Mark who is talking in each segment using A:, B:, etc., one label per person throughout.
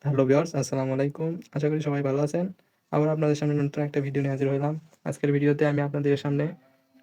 A: Hello viewers, আসসালামু আলাইকুম। আশা করি সবাই ভালো আছেন। আবার আপনাদের সামনে নতুন একটা ভিডিও নিয়ে হাজির হলাম। আজকের ভিডিওতে আমি আপনাদের সামনে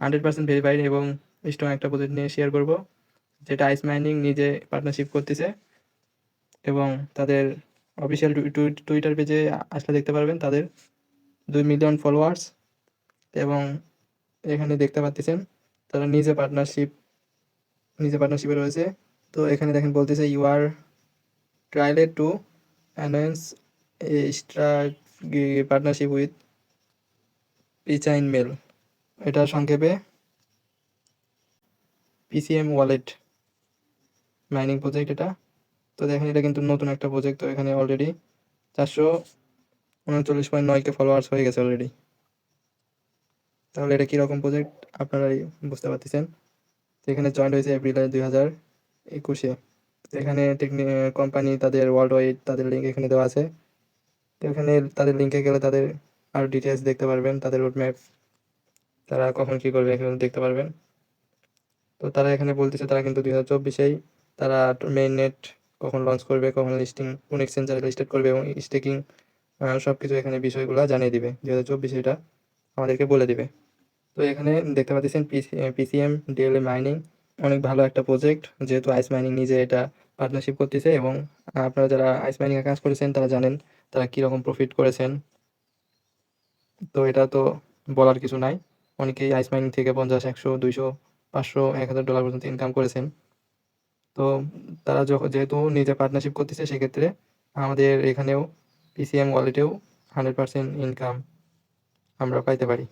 A: 100% ভেরিফাইড এবং স্ট্রং একটা প্রজেক্ট নিয়ে শেয়ার করব, যেটা আইস মাইনিং নিজে পার্টনারশিপ করতেছে এবং তাদের অফিসিয়াল টুইটার পেজে আসলে দেখতে পারবেন তাদের 2 মিলিয়ন ফলোয়ার্স এবং এখানে দেখতে পাচ্ছেন তারা নিজে পার্টনারশিপে রয়েছে। তো এখানে দেখেন বলতেছে you are thrilled to announce a partnership with পিচাইন মেল। এটা সংক্ষেপে পিসিএম ওয়ালেট মাইনিং প্রজেক্ট এটা। তো দেখেন এটা কিন্তু নতুন একটা প্রজেক্ট। তো এখানে অলরেডি 439.9K ফলোয়ার্স হয়ে গেছে অলরেডি। তাহলে এটা কীরকম প্রজেক্ট আপনারাই বুঝতে পারতেছেন। তো এখানে জয়েন্ট হয়েছে এপ্রিলের 2021-এ। এখানে কোম্পানি তাদের ওয়ার্ল্ড ওয়াইড তাদের লিঙ্ক এখানে দেওয়া আছে। তো এখানে তাদের লিঙ্কে গেলে তাদের আরও ডিটেলস দেখতে পারবেন, তাদের রোডম্যাপ, তারা কখন কী করবে এখানে দেখতে পারবেন। তো তারা এখানে বলতেছে তারা কিন্তু 2024-এই তারা মেইন নেট কখন লঞ্চ করবে, কখন লিস্টিং, কোন এক্সচেঞ্জারে লিস্টেড করবে এবং স্টেকিং সব কিছু এখানে বিষয়গুলো জানিয়ে দিবে। 2024 এটা আমাদেরকে বলে দিবে। তো এখানে দেখতে পাচ্ছেন পিসিএম ডিএলএ মাইনিং অনেক ভালো একটা প্রজেক্ট, যেহেতু আইস মাইনিং নিজে এটা পার্টনারশিপ করতেছে এবং আপনারা যারা আইস মাইনিংয়ে কাজ করেছেন তারা জানেন তারা কীরকম প্রফিট করেছেন। তো এটা তো বলার কিছু নাই। অনেকেই আইস মাইনিং থেকে 50, 100, 200, 500, $1000 পর্যন্ত ইনকাম করেছেন। তো তারা যেহেতু নিজে পার্টনারশিপ করতেছে, সেক্ষেত্রে আমাদের এখানেও পিসিএম ওয়ালেটেও 100% ইনকাম আমরা পাইতে পারি।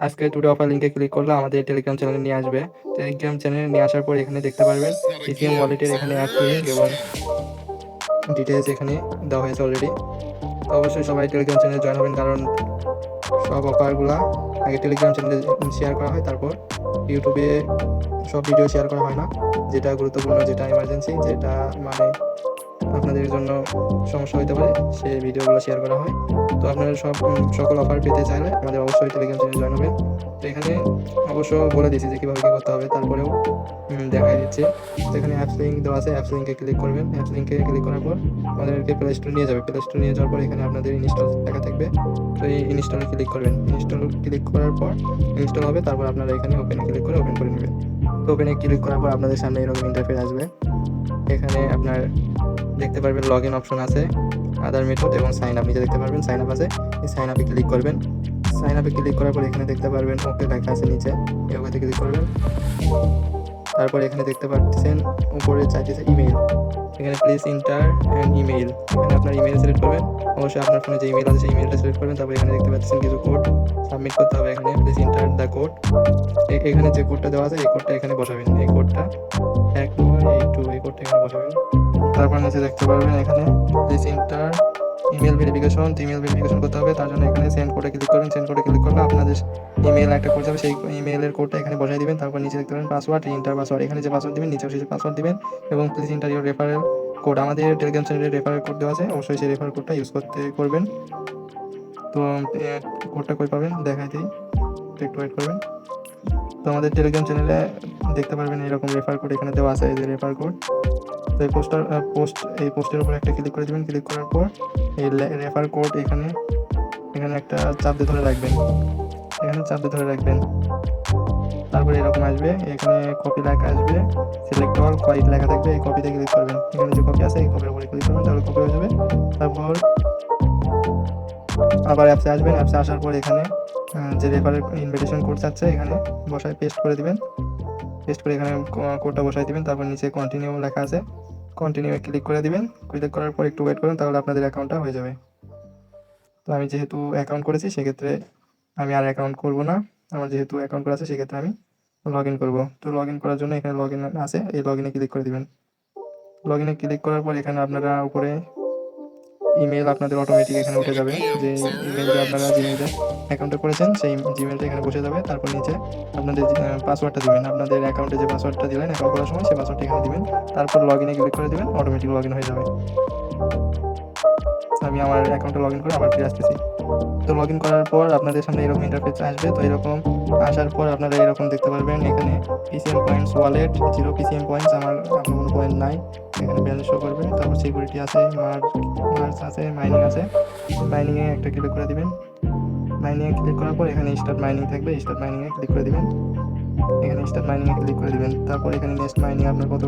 A: আজকে টুডে অফার লিঙ্কে ক্লিক করলে আমাদের টেলিগ্রাম চ্যানেলে নিয়ে আসবে। টেলিগ্রাম চ্যানেলে নিয়ে আসার পর এখানে দেখতে পারবেন পিসিএম ওয়ালেটের এখানে অ্যাপ লিঙ্ক এবং ডিটেলস এখানে দেওয়া হয়েছে অলরেডি। তো অবশ্যই সবাই টেলিগ্রাম চ্যানেলে জয়েন হবেন, কারণ সব অফারগুলা আগে টেলিগ্রাম চ্যানেলে শেয়ার করা হয়, তারপর ইউটিউবে সব ভিডিও শেয়ার করা হয় না। যেটা গুরুত্বপূর্ণ, যেটা এমার্জেন্সি, যেটা মানে আপনাদের জন্য সমস্যা হতে পারে, সেই ভিডিওগুলো শেয়ার করা হয়। তো আপনারা সকল অফার পেতে চাইলে আমাদের অবশ্যই টেলিগ্রাম চ্যানেলে জয়েন হবেন। তো এখানে অবশ্য বলে দিচ্ছি যে কীভাবে কী করতে হবে, তারপরেও দেখাই দিচ্ছে। তো এখানে অ্যাপস লিঙ্ক দেওয়া আছে, অ্যাপস লিঙ্কে ক্লিক করবেন। অ্যাপস লিঙ্কে ক্লিক করার পর আমাদেরকে প্লে স্টোর নিয়ে যাবে। প্লে স্টোর নিয়ে যাওয়ার পর এখানে আপনাদের ইনস্টল লেখা থাকবে। তো এই ইনস্টলে ক্লিক করবেন। ইনস্টল ক্লিক করার পর ইনস্টল হবে, তারপর আপনারা এখানে ওপেনে ক্লিক করে ওপেন করে নেবেন। তো ওপেনে ক্লিক করার পর আপনাদের সামনে এরকম ইন্টারফেস আসবে। এখানে আপনার দেখতে পারবেন লগ ইন অপশন আছে, আদার মেথড এবং সাইন আপ নিচে দেখতে পারবেন সাইন আপ আছে। এই সাইন আপে ক্লিক করবেন। সাইন আপে ক্লিক করার পর এখানে দেখতে পারবেন ওকে লেখা আছে নিচে, এই ওকেতে ক্লিক করবেন। তারপর এখানে দেখতে পাচ্ছেন উপরে চাইতেছে ইমেইল। এখানে প্লিজ ইন্টার অ্যান্ড ইমেইল, এখানে আপনার ইমেইল সিলেক্ট করবেন। অবশ্যই আপনার ফোনে যে ইমেইল আছে সেই ইমেইলটা সিলেক্ট করবেন। তারপর এখানে দেখতে পাচ্ছেন কিছু কোড সাবমিট করতে হবে। এখানে প্লিজ ইন্টার দ্য কোড, এখানে যে কোডটা দেওয়া আছে এই কোডটা এখানে বসাবেন। এই কোডটা 1282 এই কোডটা এখানে বসাবেন। তারপর নিচে দেখতে পারবেন এখানে please inter email verification, email verification করতে হবে। তার জন্য এখানে সেন্ড কোডে ক্লিক করবেন। সেন্ড কোডে ক্লিক করলে আপনাদের ইমেল একটা কোড যাবে, সেই ইমেলের কোডটা এখানে বসাই দিবেন। তারপর নিচে দেখতে পাবেন পাসওয়ার্ড, ইন্টার পাসওয়ার্ড, এখানে যে পাসওয়ার্ড দিবেন নিচেও সেই পাসওয়ার্ড দিবেন এবং please inter your referral code. আমাদের টেলিগ্রাম চ্যানেলে রেফারেল কোড দেওয়া আছে, অবশ্যই সেই রেফারেল কোডটা ইউজ করবেন। তো কোডটা কই পাবেন দেখাই দিই, একটু ওয়েট করবেন। তো আমাদের টেলিগ্রাম চ্যানেলে দেখতে পারবেন এরকম রেফার কোড এখানে দেওয়া আছে, এই যে রেফার কোড। তো এই পোস্টের উপর একটা ক্লিক করে দেবেন। ক্লিক করার পর এই রেফার কোড এখানে একটা চাপ দিয়ে ধরে রাখবেন, এখানে চাপ দিয়ে ধরে রাখবেন। তারপরে এরকম আসবে, এখানে কপি লেখা আসবে, সিলেক্ট অল হোয়াইট লেখা থাকবে, এই কপিতে ক্লিক করবেন। এখানে যে কপি আছে এই কপির উপরে ক্লিক করবেন, তাহলে কপি হয়ে যাবে। তারপর আবার অ্যাপসে আসবেন। অ্যাপসে আসার পর এখানে যে রেফারেল ইনভিটেশন কোড চাচ্ছে এখানে বসায় পেস্ট করে দিবেন। পেস্ট করে এখানে কোডটা বসাই দিবেন। তারপর নিচে কন্টিনিউ লেখা আছে, কন্টিনিউ ক্লিক করে দিবেন। ক্লিক করার পর একটু ওয়েট করুন, তাহলে আপনাদের অ্যাকাউন্টটা হয়ে যাবে। তো আমি যেহেতু অ্যাকাউন্ট করেছি সেক্ষেত্রে আমি আর অ্যাকাউন্ট করব না। আমার যেহেতু অ্যাকাউন্ট করা আছে সেক্ষেত্রে আমি লগ ইন করবো। তো লগ ইন করার জন্য এখানে লগ ইন আছে, এই লগ ইনে ক্লিক করে দিবেন। লগ ইনে ক্লিক করার পর এখানে আপনারা উপরে ইমেল আপনাদের অটোমেটিক এখানে উঠে যাবে, যে ইমেল দিয়ে আপনারা জিমেইলে অ্যাকাউন্টটা করেছেন সেই জিমেলটা এখানে বসে যাবে। তারপর নিচে আপনাদের পাসওয়ার্ডটা দিবেন, আপনাদের অ্যাকাউন্টে যে পাসওয়ার্ডটা দিলেন অ্যাকাউন্ট করার সময় সেই পাসওয়ার্ডটা এখানে দিবেন। তারপর লগ ইনে ক্লিক করে দিবেন, অটোমেটিক লগ ইন হয়ে যাবে। আমি আমি আমার অ্যাকাউন্টে লগ ইন করে আবার ফিরে আসতেছি। তো লগ ইন করার পর আপনাদের সামনে এরকম ইন্টারফেস আসবে। তো এরকম আসার পর আপনারা এরকম দেখতে পারবেন এখানে PCM points wallet 0 PCM points, আমার কোনো পয়েন্ট নাই, এখানে ব্যালেন্স শো করবে। তারপর সিকিউরিটি আছে, মার্জ আছে, মাইনিং আছে। মাইনিংয়ে একটা ক্লিক করে দিবেন। মাইনিংয়ে ক্লিক করার পর এখানে স্টার্ট মাইনিং থাকবে, স্টার্ট মাইনিংয়ে ক্লিক করে দিবেন। এখানে স্টার্ট মাইনিংয়ে ক্লিক করে দিবেন। তারপর এখানে নেক্সট মাইনিং আপনার কত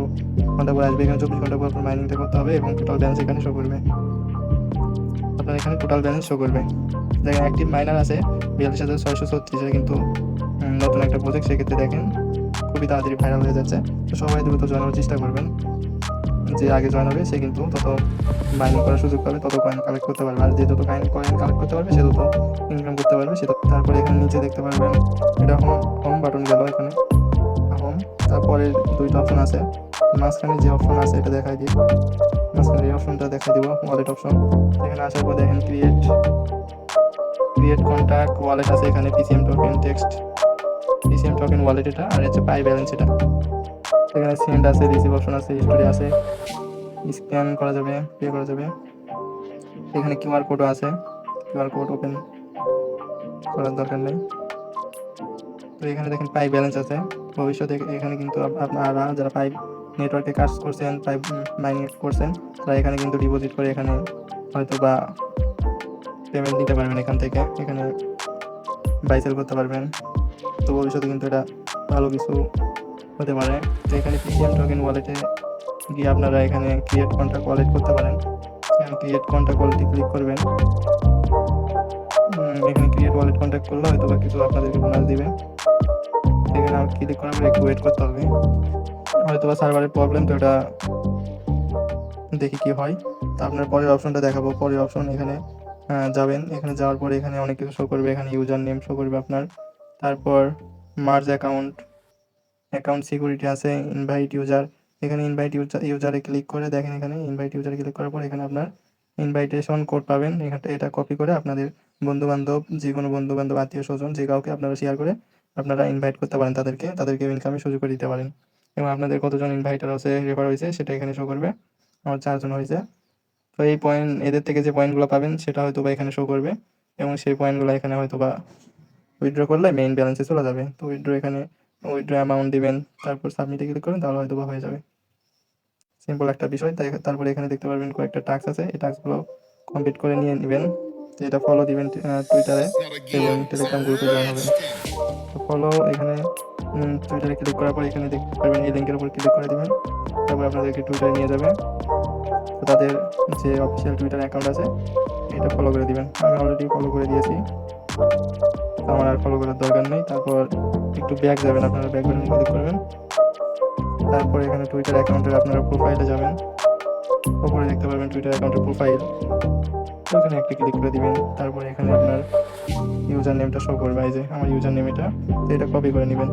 A: ঘন্টা পর আসবে, এখানে 24 ঘন্টা পর আপনার মাইনিংটা করতে হবে এবং টোটাল ব্যালেন্স এখানে শো করবে। আপনার এখানে টোটাল ব্যালেন্স শো করবে। দেখেন অ্যাক্টিভ মাইনার আছে 42,636, কিন্তু নতুন একটা প্রজেক্ট, সেক্ষেত্রে দেখেন খুবই তাড়াতাড়ি ভাইরাল হয়ে যাচ্ছে। তো সবাই দ্রুত জয়েন হওয়ার চেষ্টা করবেন। যে আগে জয়েন হবে সে কিন্তু তত মাইনিং করার সুযোগ পাবে, তত কয়েন কালেক্ট করতে পারবে, আর যে যত কয়েন কালেক্ট করতে পারবে সে তত ইনকাম করতে পারবে সে। তারপরে এখানে নিচে দেখতে পারবেন এটা হোম বাটন গেল, এখানে হোম। তারপরে দুইটা অপশন আছে, মাঝখানে যে অপশন আছে এটা দেখাই দিই, মাঝখানে এই অপশনটা দেখাই দিব, ওয়ালেট অপশন। এখানে আসার পর দেখেন ক্রিয়েট কন্ট্যাক্ট ওয়ালেট আছে, এখানে PCM token text, PCM token wallet এটা, আর হচ্ছে পাই ব্যালেন্স এটা। এখানে সেন্ড আছে, রিসিভ অপশন আছে, স্টোরি আছে, স্ক্যান করা যাবে, পে করা যাবে। এখানে কিউআর কোডও আছে, কিউআর কোড ওপেন করার দরকার নেই। তো এখানে দেখেন পাই ব্যালেন্স আছে। ভবিষ্যতে এখানে কিন্তু আপনারা যারা পাই নেটওয়ার্কে কাজ করছেন, পাই মাইনিং করছেন, তারা এখানে কিন্তু ডিপোজিট করে এখানে হয়তো বা পেমেন্ট নিতে পারবেন এখান থেকে, এখানে বাই সেল করতে পারবেন। তো ভবিষ্যতে কিন্তু এটা ভালো কিছু হতে পারে। তো এখানে পিসিএম টোকেন ওয়ালেটে গিয়ে আপনারা এখানে ক্রিয়েট কন্ট্যাক্ট ওয়ালেট করতে পারেন। এখানে ক্রিয়েট কন্ট্যাক্ট ওয়ালেটে ক্লিক করবেন। এখানে ক্রিয়েট ওয়ালেট কন্ট্যাক্ট করলে হয়তো বা কিছু আপনাদেরকে বোনাস দিবে। এখানে ক্লিক করার পর একটু ওয়েট করতে হবে, হয়তো বা সার্ভারের প্রবলেম, তো এটা দেখি কি হয়। তো আপনার পরের অপশনটা দেখাবো। পরের অপশন এখানে যাবেন, এখানে যাওয়ার পরে এখানে অনেক কিছু শো করবে, এখানে ইউজার নেম শো করবে আপনার। তারপর মার্জ অ্যাকাউন্ট সিকিউরিটি আছে, ইনভাইট ইউজার, এখানে ইনভাইট ইউজারে ক্লিক করে দেখেন, এখানে ইনভাইট ইউজারে ক্লিক করার পর এখানে আপনার ইনভাইটেশন কোড পাবেন। এখানে এটা কপি করে আপনাদের বন্ধুবান্ধব, যে কোনো বন্ধুবান্ধব, আত্মীয় স্বজন, যে কাউকে আপনারা শেয়ার করে আপনারা ইনভাইট করতে পারেন, তাদেরকে ইনকামের সুযোগ করে দিতে পারেন। এবং আপনাদের কতজন ইনভাইটার আছে, রেফার হয়েছে, সেটা এখানে শো করবে। আমার 4 জন হয়েছে। তো এই পয়েন্ট, এদের থেকে যে পয়েন্টগুলো পাবেন সেটা হয়তো বা এখানে শো করবে, এবং সেই পয়েন্টগুলো এখানে হয়তো বা উইথড্র করলে মেইন ব্যালেন্সে চলে যাবে। তো এখানে উইথড্র অ্যামাউন্ট দিবেন, তারপর সাবমিটে ক্লিক করেন, তাহলে হয়তো বা হয়ে যাবে। সিম্পল একটা বিষয়। তারপরে এখানে দেখতে পারবেন কয়েকটা টাস্ক আছে, এই টাস্কগুলো কমপ্লিট করে নিয়ে নেবেন। তো এটা ফলো দিবেন টুইটারে এবং টেলিগ্রাম গ্রুপে জয়েন হবেন। তো ফলো এখানে টুইটারে ক্লিক করার পর এখানে দেখতে পারবেন এই লিঙ্কের উপর ক্লিক করে দিবেন। তারপর আপনাদেরকে টুইটারে নিয়ে যাবে। তো তাদের যে অফিসিয়াল টুইটার অ্যাকাউন্ট আছে এটা ফলো করে দিবেন। আমি অলরেডি ফলো করে দিয়েছি, তো আমার আর ফলো করার দরকার নেই। তারপর একটু ব্যাক যাবেন, আপনারা ব্যাক বাটনে ক্লিক করবেন। তারপর এখানে টুইটার অ্যাকাউন্টের আপনারা প্রোফাইলে যাবেন, উপরে দেখতে পারবেন টুইটার অ্যাকাউন্টের প্রোফাইল, এখানে একটা ক্লিক করে দিবেন। তারপর এখানে আপনার ইউজার নেমটা শো করবে, এই যে আমার ইউজার নেম এটা, তো এটা কপি করে নেবেন।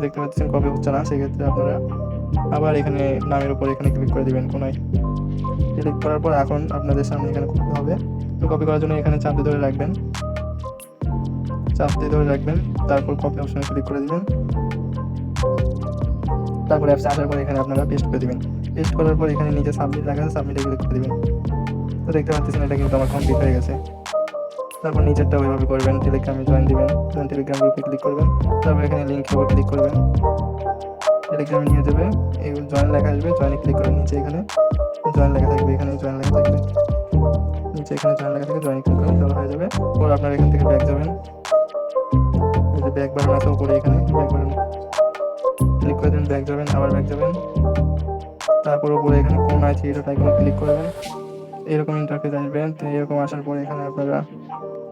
A: দেখতে পাচ্ছেন কপি হচ্ছে না, সেক্ষেত্রে আপনারা আবার এখানে নামের উপর এখানে ক্লিক করে দিবেন কোনায়। ক্লিক করার পর এখন আপনাদের সামনে এখানে কপি হবে। তো কপি করার জন্য এখানে চাপ দিয়ে ধরে রাখবেন, তারপর কপি অপশনে ক্লিক করে দিবেন। তারপর অ্যাপসে আসার পর এখানে আপনারা পেস্ট করে দিবেন। পেস্ট করার পর এখানে নিচে সাবমিট লেখা আছে, সাবমিটে ক্লিক করে দিবেন। তো দেখতে পাচ্ছেন এটা কিন্তু আমার কমপ্লিট হয়ে গেছে। তারপর নিচেরটা ওইভাবে করবেন, টেলিগ্রামে জয়েন দিবেন, টেলিগ্রাম গ্রুপে ক্লিক করবেন। তারপর এখানে লিঙ্কের উপর ক্লিক করবেন, টেলিগ্রামে নিয়ে যাবে, এই জয়েন লেখা আসবে, জয়েনে ক্লিক করে নিচে এখানে জয়েন লেখা থাকবে, এখানে জয়েন লেখা থাকবে, নিচে এখানে জয়েন লেখা থাকে, জয়েনে ক্লিক করেন, তাহলে হয়ে যাবে। পর আপনারা এখান থেকে ব্যাক যাবেন, এই যে ব্যাক বাটন আছে উপরে, এখানে ব্যাক বাটন ক্লিক করে দেবেন, ব্যাক যাবেন, আবার ব্যাক যাবেন। তারপর উপরে এখানে কোন আছে এটা এখানে ক্লিক করবেন, এরকম ইন্টারফেস আসবে। তো এরকম আসার পরে এখানে আপনারা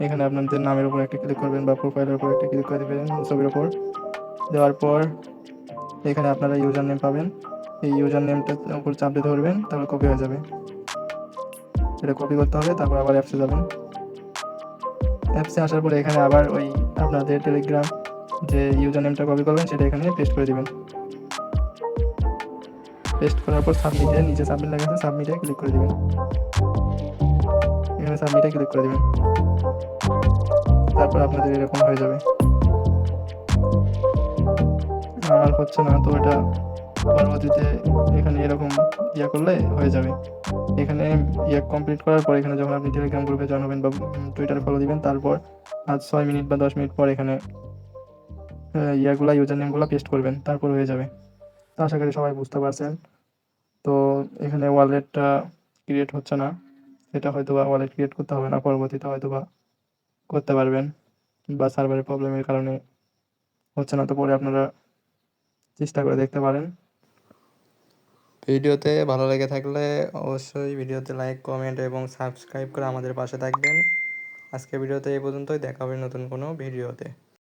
A: এখানে আপনাদের নামের উপর একটা ক্লিক করবেন বা প্রোফাইলের উপর একটা ক্লিক করে দেবেন, ছবির উপর দেওয়ার পর এখানে আপনারা ইউজার নেম পাবেন, এই ইউজার নেমটার উপর চাপ দিয়ে ধরবেন, তারপর কপি হয়ে যাবে। এটা কপি করতে হবে, তারপর আবার অ্যাপসে যাবেন। অ্যাপসে আসার পরে এখানে আবার ওই আপনাদের টেলিগ্রাম যে ইউজার নেমটা কপি করবেন সেটা এখানে পেস্ট করে দিবেন। পেস্ট করার পর সাবমিটে, নিচে সাবমিট লেখা আছে, সাবমিটে ক্লিক করে দিবেন, এখানে সাবমিটে ক্লিক করে দিবেন। তারপর আপনাদের এরকম হয়ে যাবে। আমার হচ্ছে না, তো এটা পরবর্তীতে এখানে এরকম করলে হয়ে যাবে। এখানে কমপ্লিট করার পর এখানে যখন আপনি টেলিগ্রাম গ্রুপে জয়েন হবেন বা টুইটারে ফলো দিবেন, তারপর 6 মিনিট বা 10 মিনিট পর এখানে ইউজার নেমগুলো পেস্ট করবেন, তারপর হয়ে যাবে। তো আশা করি সবাই বুঝতে পারছেন। তো এখানে ওয়ালেটটা ক্রিয়েট হচ্ছে না, এটা হয়তো বা ওয়ালেট ক্রিয়েট করতে হবে না, পরবর্তীতে হয়তো বা করতে পারবেন, বা সার্ভারের প্রবলেমের কারণে হচ্ছে না, তো পরে আপনারা চেষ্টা করে দেখতে পারেন। ভিডিওতে ভালো লেগে থাকলে অবশ্যই ভিডিওতে লাইক, কমেন্ট এবং সাবস্ক্রাইব করে আমাদের পাশে থাকবেন। আজকে ভিডিওতে এই পর্যন্তই, দেখা হবে নতুন কোনো ভিডিওতে।